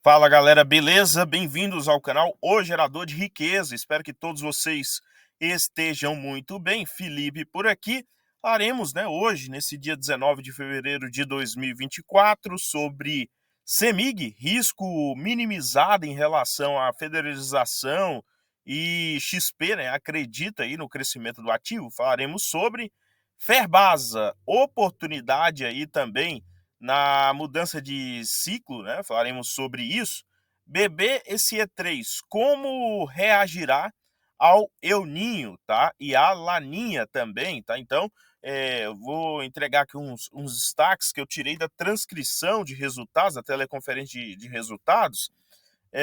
Fala galera, beleza? Bem-vindos ao canal O Gerador de Riqueza. Espero que todos vocês estejam muito bem. Felipe por aqui. Faremos, hoje, nesse dia 19 de fevereiro de 2024, sobre CEMIG, risco minimizado em relação à federalização e XP, acredita aí no crescimento do ativo. Falaremos sobre Ferbasa, oportunidade aí também na mudança de ciclo, Falaremos sobre isso. BB esse E3, como reagirá ao El Ninho, tá? E à Laninha também, tá? Então, eu vou entregar aqui uns destaques que eu tirei da transcrição de resultados, da teleconferência de resultados,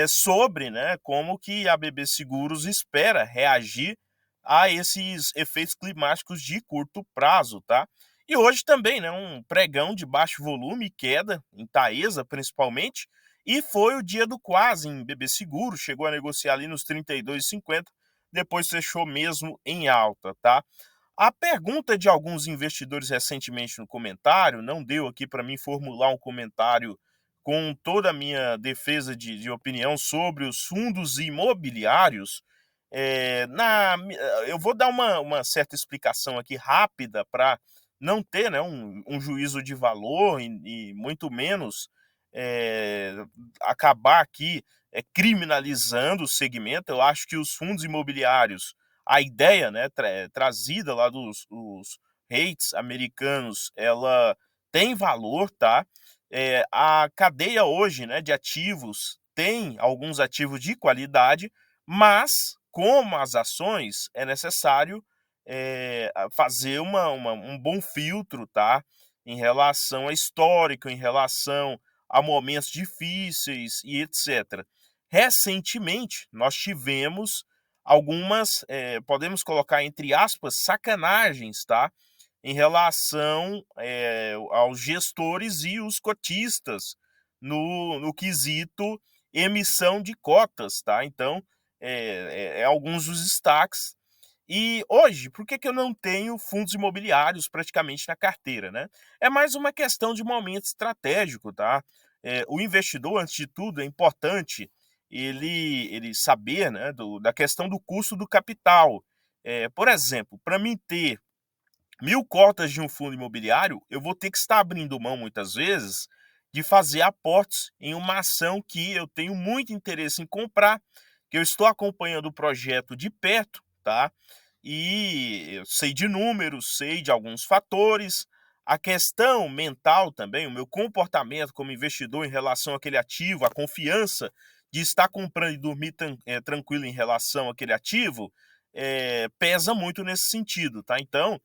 sobre, como que a BB Seguros espera reagir a esses efeitos climáticos de curto prazo, tá? E hoje também, um pregão de baixo volume e queda, em Taesa principalmente, e foi o dia do quase em BB Seguro, chegou a negociar ali nos 32,50, depois fechou mesmo em alta, tá? A pergunta de alguns investidores recentemente no comentário, não deu aqui para mim formular um comentário com toda a minha defesa de opinião sobre os fundos imobiliários. Eu vou dar uma certa explicação aqui rápida para não ter um juízo de valor e muito menos é, acabar aqui criminalizando o segmento. Eu acho que os fundos imobiliários, a ideia trazida lá dos REITs americanos, ela tem valor, tá? A cadeia hoje, de ativos tem alguns ativos de qualidade, mas como as ações é necessário fazer um bom filtro, tá? Em relação a histórico, em relação a momentos difíceis e etc. Recentemente, nós tivemos algumas, podemos colocar entre aspas, sacanagens, tá? Em relação aos gestores e os cotistas no quesito emissão de cotas, tá? Então, alguns dos destaques. E hoje, por que eu não tenho fundos imobiliários praticamente na carteira, né? É mais uma questão de momento estratégico, tá? O investidor, antes de tudo, é importante ele saber, da questão do custo do capital. Por exemplo, para mim ter 1.000 cotas de um fundo imobiliário, eu vou ter que estar abrindo mão, muitas vezes, de fazer aportes em uma ação que eu tenho muito interesse em comprar, que eu estou acompanhando o projeto de perto, tá? E eu sei de números, sei de alguns fatores, a questão mental também, o meu comportamento como investidor em relação àquele ativo, a confiança de estar comprando e dormir tranquilo em relação àquele ativo, pesa muito nesse sentido, tá? Então,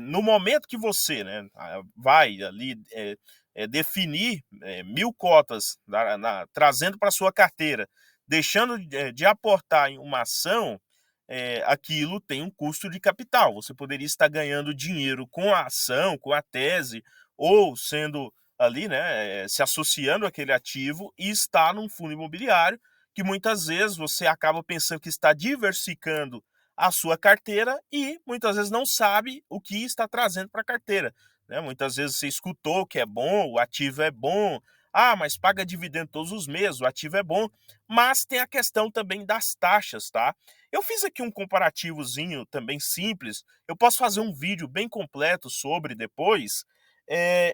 no momento que você vai ali definir 1.000 cotas trazendo para sua carteira, deixando de aportar em uma ação, aquilo tem um custo de capital. Você poderia estar ganhando dinheiro com a ação, com a tese, ou sendo ali, se associando àquele ativo e está num fundo imobiliário que muitas vezes você acaba pensando que está diversificando a sua carteira e muitas vezes não sabe o que está trazendo para a carteira. Muitas vezes você escutou que é bom, o ativo é bom, mas paga dividendo todos os meses, o ativo é bom, mas tem a questão também das taxas, tá? Eu fiz aqui um comparativozinho também simples, eu posso fazer um vídeo bem completo sobre depois,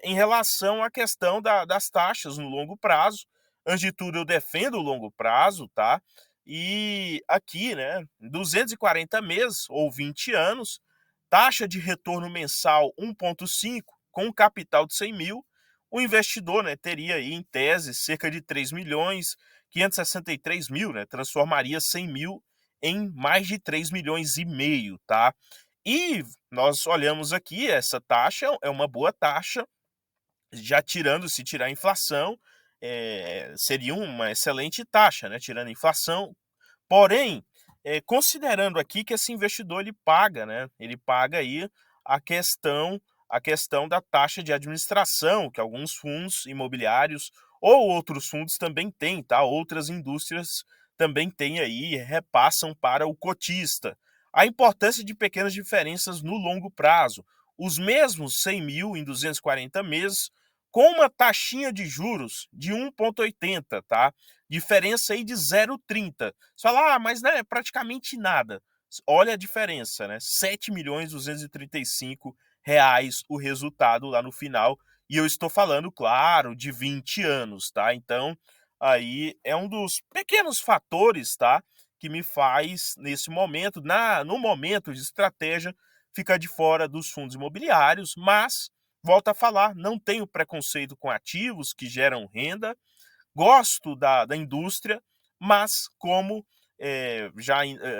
em relação à questão das taxas no longo prazo. Antes de tudo, eu defendo o longo prazo, tá? E aqui, 240 meses ou 20 anos, taxa de retorno mensal 1,5 com um capital de 100 mil, o investidor teria aí, em tese, cerca de 3 milhões 563 mil, transformaria 100 mil em mais de 3 milhões e meio, tá? E nós olhamos aqui, essa taxa é uma boa taxa, já tirando, se tirar a inflação, seria uma excelente taxa, tirando a inflação. Porém, considerando aqui que esse investidor ele paga aí a questão, a questão da taxa de administração, que alguns fundos imobiliários ou outros fundos também têm, tá? Outras indústrias também têm aí, repassam para o cotista. A importância de pequenas diferenças no longo prazo. Os mesmos 100 mil em 240 meses com uma taxinha de juros de 1,80, tá? Diferença aí de 0,30. Você fala, mas não é praticamente nada. Olha a diferença, né? R$ 7.235 o resultado lá no final. E eu estou falando, claro, de 20 anos, tá? Então, aí é um dos pequenos fatores, tá? Que me faz, nesse momento, no momento de estratégia, ficar de fora dos fundos imobiliários, mas, volto a falar, não tenho preconceito com ativos que geram renda, gosto da indústria, mas como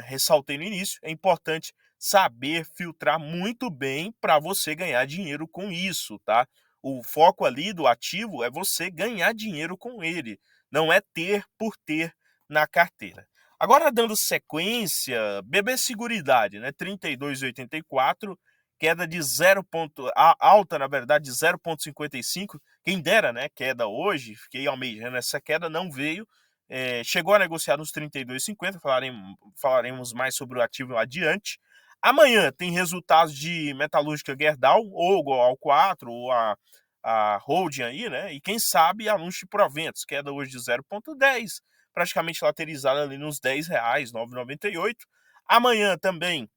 ressaltei no início, é importante saber filtrar muito bem para você ganhar dinheiro com isso, tá? O foco ali do ativo é você ganhar dinheiro com ele, não é ter por ter na carteira. Agora, dando sequência, BB Seguridade, né? 32,84, queda de alta, na verdade, de 0,55. Quem dera, né? Queda hoje, fiquei almejando essa queda, não veio. Chegou a negociar nos 32,50, falaremos mais sobre o ativo adiante. Amanhã tem resultados de Metalúrgica Gerdau, ou Goal 4, ou a holding aí, né? E quem sabe anúncio de proventos, queda hoje de 0,10, praticamente laterizada ali nos R$10, 9,98. Amanhã também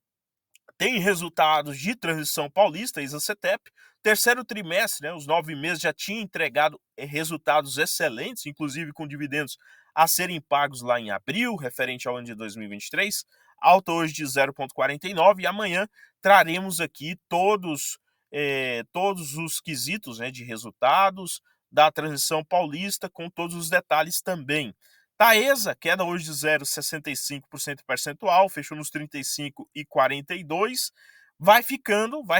tem resultados de Transição Paulista, Isacetep. Terceiro trimestre, né, os 9 meses já tinha entregado resultados excelentes, inclusive com dividendos a serem pagos lá em abril, referente ao ano de 2023. Alta hoje de 0,49 e amanhã traremos aqui todos os quesitos, né, de resultados da Transição Paulista, com todos os detalhes também. Taesa, queda hoje de 0,65% percentual, fechou nos 35,42. Vai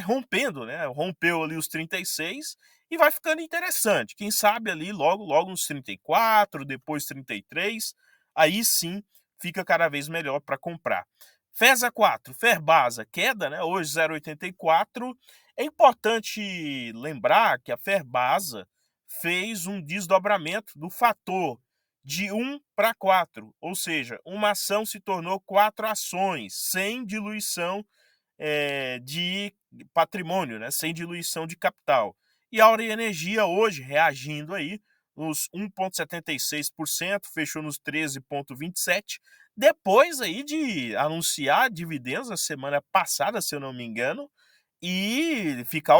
rompendo, né? Rompeu ali os 36 e vai ficando interessante. Quem sabe ali logo nos 34, depois 33, aí sim fica cada vez melhor para comprar. FESA 4, Ferbasa, queda, né? Hoje 0,84. É importante lembrar que a Ferbasa fez um desdobramento do fator de 1 para 4, ou seja, uma ação se tornou 4 ações, sem diluição de patrimônio, né? Sem diluição de capital. E a Auren Energia hoje reagindo aí, nos 1,76%, fechou nos 13,27%, depois aí de anunciar dividendos na semana passada, se eu não me engano, e ficar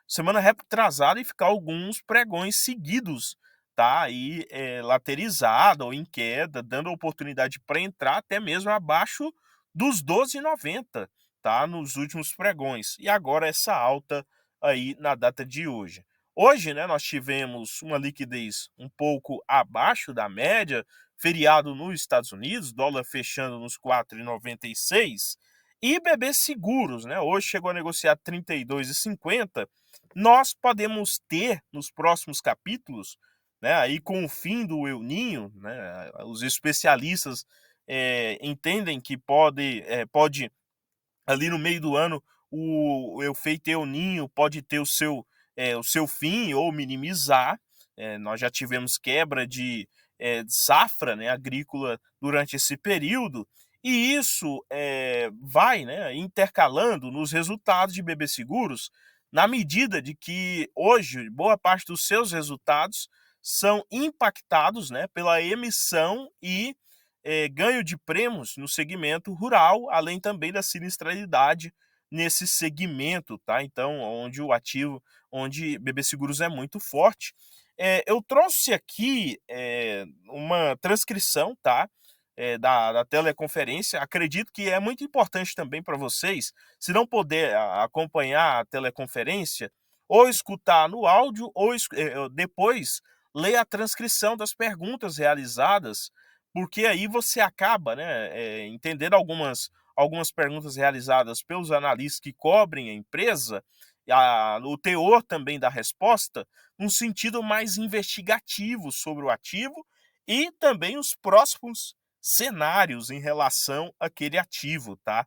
semana retrasada, e ficar alguns pregões seguidos, tá? Aí laterizada ou em queda, dando oportunidade para entrar até mesmo abaixo dos 12,90, tá? Nos últimos pregões. E agora essa alta aí na data de hoje. Hoje, né, nós tivemos uma liquidez um pouco abaixo da média, feriado nos Estados Unidos, dólar fechando nos 4,96, e BB Seguros, né? Hoje chegou a negociar 32,50. Nós podemos ter nos próximos capítulos, né? Aí com o fim do El Ninho, né? Os especialistas entendem que pode ali no meio do ano o efeito El Ninho pode ter o seu fim ou minimizar. Nós já tivemos quebra de safra, né, agrícola durante esse período, e isso vai, né, intercalando nos resultados de BB Seguros, na medida de que hoje boa parte dos seus resultados são impactados, né, pela emissão e ganho de prêmios no segmento rural, além também da sinistralidade nesse segmento, tá? Então, onde BB Seguros é muito forte. Eu trouxe aqui uma transcrição, tá? Da teleconferência. Acredito que é muito importante também para vocês, se não puder acompanhar a teleconferência, ou escutar no áudio, ou depois ler a transcrição das perguntas realizadas, porque aí você acaba, né, entendendo algumas perguntas realizadas pelos analistas que cobrem a empresa, o teor também da resposta, num sentido mais investigativo sobre o ativo e também os próximos cenários em relação àquele ativo, tá?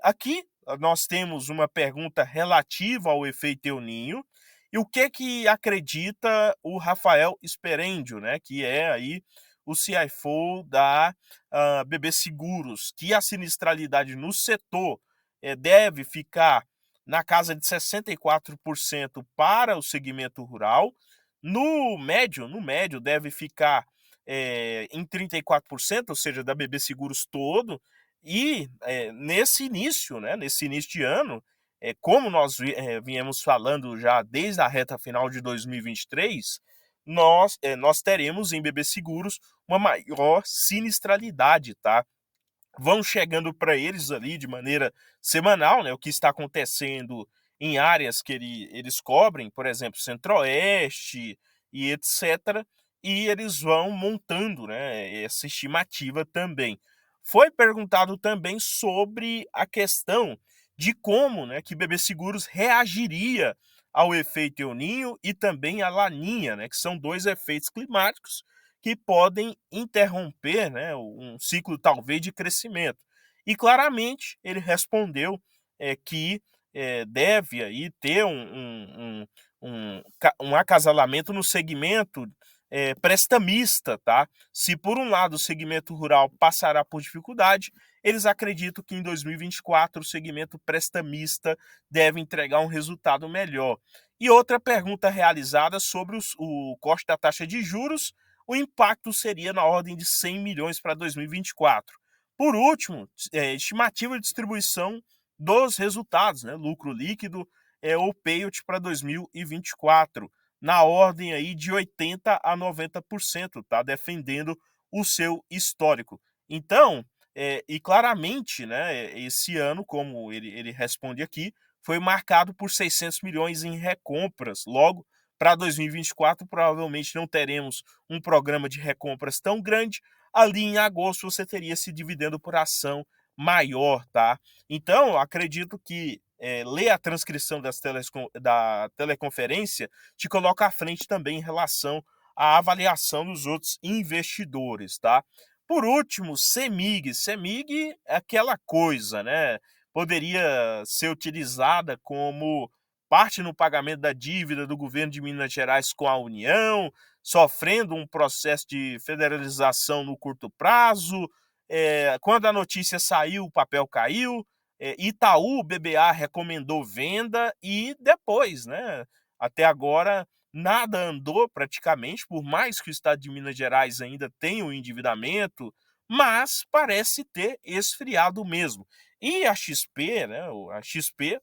Aqui nós temos uma pergunta relativa ao efeito El Ninho e o que acredita o Rafael Sperendio, né, que é aí o CFO da BB Seguros, que a sinistralidade no setor deve ficar na casa de 64% para o segmento rural. No médio deve ficar em 34%, ou seja, da BB Seguros todo. E nesse início de ano, como nós viemos falando já desde a reta final de 2023, nós teremos em BB Seguros uma maior sinistralidade, tá? Vão chegando para eles ali de maneira semanal, né, o que está acontecendo em áreas que eles cobrem, por exemplo, Centro-Oeste e etc. E eles vão montando, né, essa estimativa também. Foi perguntado também sobre a questão de como, né, que BB Seguros reagiria ao efeito El Niño e também à Laninha, né, que são dois efeitos climáticos que podem interromper, né, um ciclo talvez de crescimento. E claramente ele respondeu que deve aí ter um acasalamento no segmento prestamista, tá? Se por um lado o segmento rural passará por dificuldade, eles acreditam que em 2024 o segmento prestamista deve entregar um resultado melhor. E outra pergunta realizada sobre o corte da taxa de juros, o impacto seria na ordem de 100 milhões para 2024. Por último, estimativa de distribuição dos resultados, né, lucro líquido ou payout para 2024, na ordem aí de 80% a 90%, tá? Defendendo o seu histórico. Então, e claramente, né, esse ano, como ele responde aqui, foi marcado por 600 milhões em recompras. Logo, para 2024, provavelmente não teremos um programa de recompras tão grande. Ali em agosto, você teria esse dividendo por ação maior, tá? Então, acredito que ler a transcrição da teleconferência te coloca à frente também em relação à avaliação dos outros investidores, tá? Por último, CEMIG. CEMIG é aquela coisa, né? Poderia ser utilizada como parte no pagamento da dívida do governo de Minas Gerais com a União, sofrendo um processo de federalização no curto prazo. Quando a notícia saiu, o papel caiu. Itaú BBA recomendou venda e depois, né? Até agora nada andou praticamente, por mais que o estado de Minas Gerais ainda tenha o endividamento, mas parece ter esfriado mesmo. E a XP, né? A XP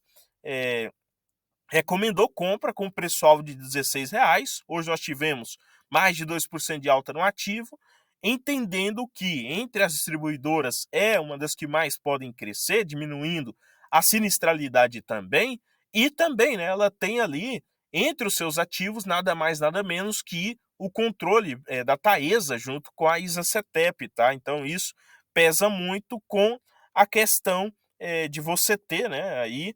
recomendou compra com preço-alvo de R$16. Hoje nós tivemos mais de 2% de alta no ativo, entendendo que entre as distribuidoras é uma das que mais podem crescer, diminuindo a sinistralidade também, e também, né, ela tem ali entre os seus ativos nada mais nada menos que o controle da Taesa junto com a Isacetep, tá? Então isso pesa muito com a questão de você ter, né, aí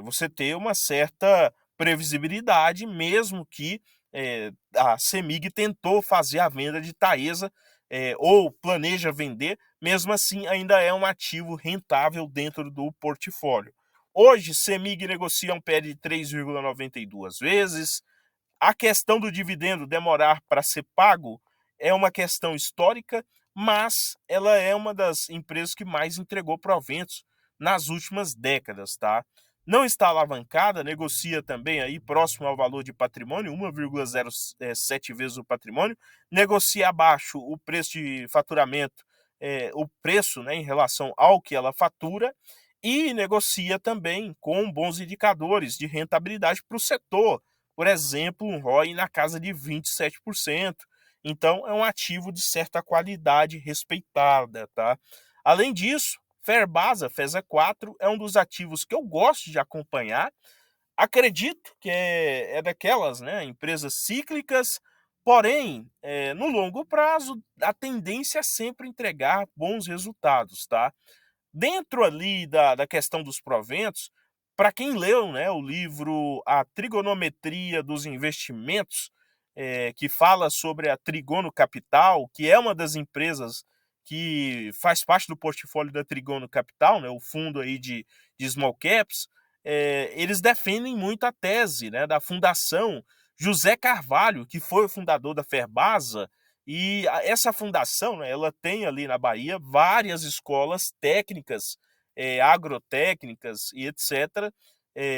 você ter uma certa previsibilidade, mesmo que a CEMIG tentou fazer a venda de Taesa ou planeja vender, mesmo assim ainda é um ativo rentável dentro do portfólio. Hoje, CEMIG negocia um PL de 3,92 vezes. A questão do dividendo demorar para ser pago é uma questão histórica, mas ela é uma das empresas que mais entregou proventos nas últimas décadas, tá? Não está alavancada, negocia também aí próximo ao valor de patrimônio, 1,07 vezes o patrimônio, negocia abaixo o preço de faturamento, o preço, né, em relação ao que ela fatura, e negocia também com bons indicadores de rentabilidade para o setor, por exemplo, um ROI na casa de 27%. Então, é um ativo de certa qualidade respeitada, tá? Além disso, Ferbasa, FESA 4, é um dos ativos que eu gosto de acompanhar. Acredito que é daquelas, né, empresas cíclicas, porém, no longo prazo, a tendência é sempre entregar bons resultados, tá? Dentro ali da questão dos proventos, para quem leu, né, o livro A Trigonometria dos Investimentos, que fala sobre a Trigono Capital, que é uma das empresas que faz parte do portfólio da Trigono Capital, né, o fundo aí de small caps, eles defendem muito a tese, né, da Fundação José Carvalho, que foi o fundador da Ferbasa, e essa fundação, né, ela tem ali na Bahia várias escolas técnicas agrotécnicas e etc.,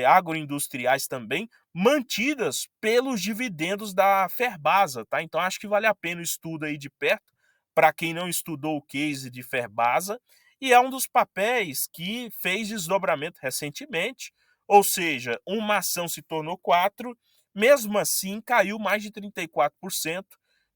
agroindustriais também, mantidas pelos dividendos da Ferbasa, tá? Então acho que vale a pena o estudo aí de perto, para quem não estudou o case de Ferbasa, e é um dos papéis que fez desdobramento recentemente, ou seja, uma ação se tornou 4, mesmo assim caiu mais de 34%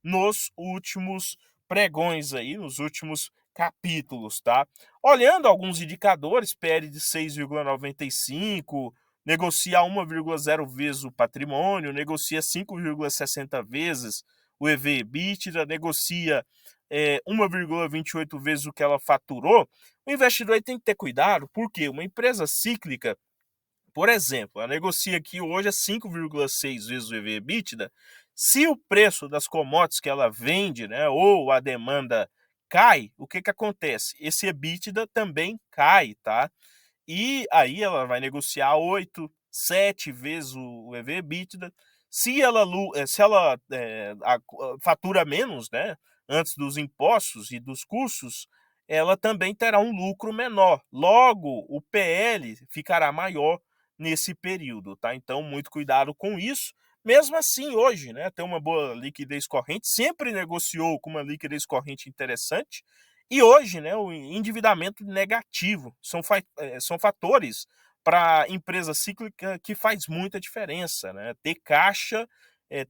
nos últimos pregões aí, nos últimos capítulos, tá? Olhando alguns indicadores, PL de 6,95, negocia 1,0 vezes o patrimônio, negocia 5,60 vezes o EV/EBITDA, negocia 1,28 vezes o que ela faturou. O investidor aí tem que ter cuidado, porque uma empresa cíclica, por exemplo, ela negocia aqui hoje a 5,6 vezes o EV/EBITDA. Se o preço das commodities que ela vende, né, ou a demanda cai, o que acontece? Esse EBITDA também cai, tá? E aí ela vai negociar 8, 7 vezes o EV/EBITDA. Se ela fatura menos, né, antes dos impostos e dos custos, ela também terá um lucro menor. Logo, o PL ficará maior nesse período, tá? Então, muito cuidado com isso. Mesmo assim, hoje, né, tem uma boa liquidez corrente, sempre negociou com uma liquidez corrente interessante, e hoje, né, o endividamento negativo são fatores para empresa cíclica que faz muita diferença, né? Ter caixa,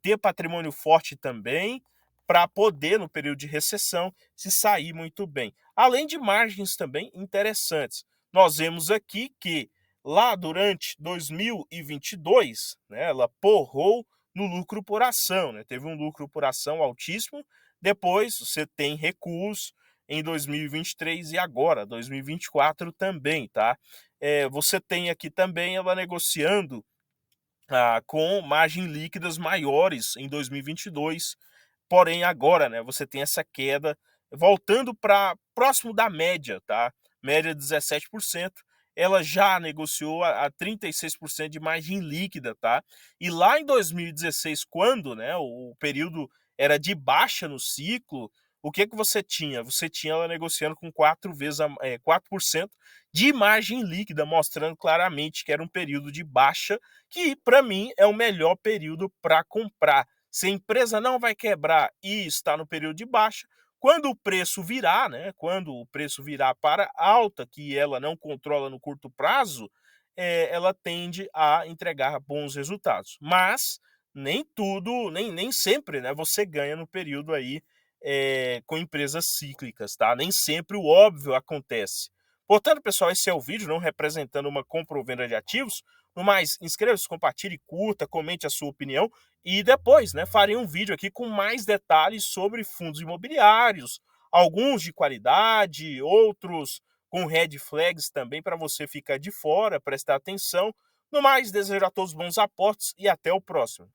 ter patrimônio forte também, para poder, no período de recessão, se sair muito bem. Além de margens também interessantes. Nós vemos aqui que lá durante 2022, né, ela porrou no lucro por ação, né? Teve um lucro por ação altíssimo. Depois você tem recuos em 2023 e agora, 2024 também, tá? Você tem aqui também ela negociando com margem líquidas maiores em 2022, porém agora, né, você tem essa queda voltando para próximo da média, tá? Média 17%, ela já negociou a 36% de margem líquida, tá? E lá em 2016, quando, né, o período era de baixa no ciclo, o que você tinha? Você tinha ela negociando com 4% de margem líquida, mostrando claramente que era um período de baixa, que para mim é o melhor período para comprar. Se a empresa não vai quebrar e está no período de baixa, quando o preço virar, né, quando o preço virar para alta, que ela não controla no curto prazo, ela tende a entregar bons resultados. Mas nem tudo, nem sempre, né, você ganha no período aí com empresas cíclicas, tá? Nem sempre o óbvio acontece. Portanto, pessoal, esse é o vídeo, não representando uma compra ou venda de ativos. No mais, inscreva-se, compartilhe, curta, comente a sua opinião e depois, né, farei um vídeo aqui com mais detalhes sobre fundos imobiliários, alguns de qualidade, outros com red flags também para você ficar de fora, prestar atenção. No mais, desejo a todos bons aportes e até o próximo.